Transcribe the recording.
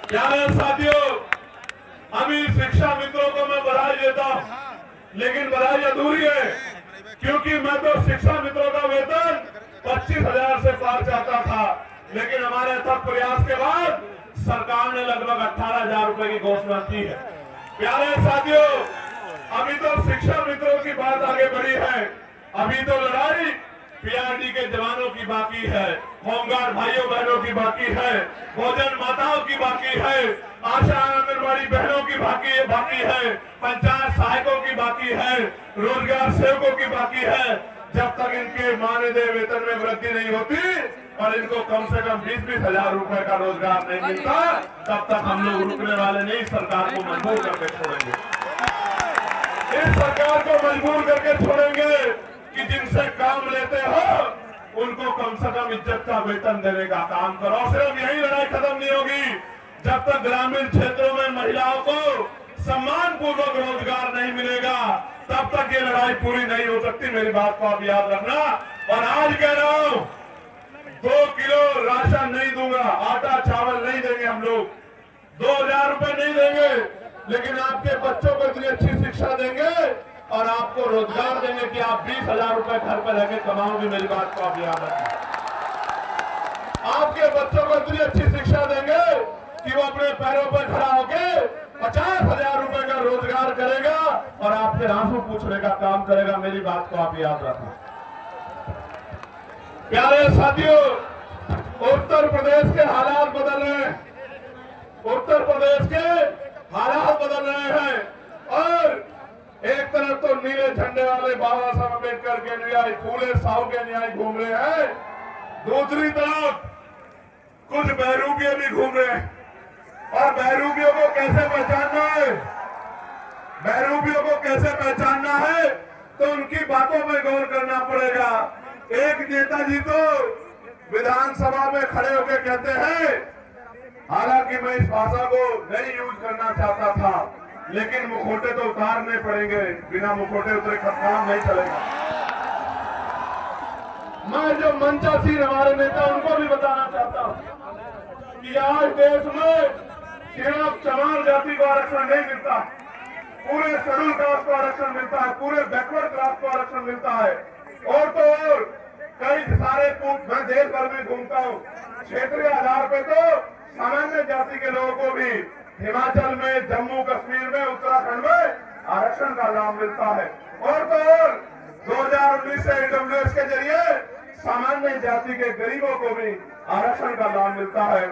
प्यारे साथियों, अभी शिक्षा मित्रों को मैं बधाई देता हूं, लेकिन बधाई अधूरी है, क्योंकि मैं तो शिक्षा मित्रों का वेतन 25,000 से पार चाहता था, लेकिन हमारे अथक प्रयास के बाद सरकार ने लगभग 18,000 रुपए की घोषणा की है। प्यारे साथियों, अभी तो शिक्षा मित्रों की बात आगे बढ़ी है, अभी तो लड़ाई पीआरडी के जवानों की बाकी है, होमगार्ड भाइयों बहनों की बाकी है, भोजन माताओं की बाकी है, आशा आंगनबाड़ी बहनों की बाकी है, पंचायत सहायकों की बाकी है, रोजगार सेवकों की बाकी है। जब तक इनके मानदेय वेतन में वृद्धि नहीं होती और इनको कम से कम 20-20 हजार रुपए का रोजगार नहीं मिलता, तब तक हम लोग रुकने वाले नहीं, सरकार को मजबूर करके छोड़ेंगे। इस सरकार को मजबूर करके छोड़ेंगे कि जिनसे काम लेते हो उनको कम से कम इज्जत का वेतन देने का काम करो। सिर्फ यही लड़ाई खत्म नहीं होगी जब तक ग्रामीण क्षेत्रों में महिलाओं को सम्मान पूर्वक रोजगार नहीं मिलेगा, तब तक ये लड़ाई पूरी नहीं हो सकती। मेरी बात को आप याद रखना। और आज कह रहा हूं, 2 किलो राशन नहीं दूंगा, आटा चावल नहीं देंगे हम लोग, 2,000 रुपए नहीं देंगे, लेकिन आपके बच्चों को इतनी अच्छी शिक्षा देंगे और आपको रोजगार देंगे कि आप 20,000 रुपए घर पर रहकर कमाओगे। मेरी बात को आप याद रखें। आपके बच्चों को इतनी अच्छी शिक्षा देंगे कि वो अपने पैरों पर खड़ा होकर 50,000 रुपए का रोजगार करेगा और आपसे आंसू पूछने का काम करेगा। मेरी बात को आप याद रखें। प्यारे साथियों, उत्तर प्रदेश के हालात बदल रहे हैं, उत्तर प्रदेश के हालात बदल रहे हैं और एक तरफ तो नीले झंडे वाले बाबा साहब अम्बेडकर के अनुयायी, फूले साहू के अनुयायी घूम रहे हैं, दूसरी तरफ कुछ बहरूपिये भी घूम रहे हैं। और बहरूपियों को कैसे पहचानना है, बहरूपियों को कैसे पहचानना है, तो उनकी बातों में गौर करना पड़ेगा। एक नेताजी तो विधानसभा में खड़े होकर कहते हैं, हालांकि मैं इस भाषा को नहीं यूज करना चाहता था, लेकिन मुखौटे तो उतारने पड़ेंगे, बिना मुखौटे उतरे काम नहीं चलेगा। मैं जो मंचासीन हमारे नेता उनको भी बताना चाहता हूं कि आज देश में सिर्फ चमार जाति को आरक्षण नहीं मिलता, पूरे शेड्यूल कास्ट को आरक्षण मिलता है, पूरे बैकवर्ड क्लास को आरक्षण मिलता है। और तो और कई सारे मैं देश भर में घूमता हूँ, क्षेत्रीय आधार पे तो सामान्य जाति के लोगों को भी हिमाचल में, जम्मू कश्मीर में, उत्तराखंड में आरक्षण का लाभ मिलता है। और तो और 2019 से ईडब्ल्यूएस के जरिए सामान्य जाति के गरीबों को भी आरक्षण का लाभ मिलता है।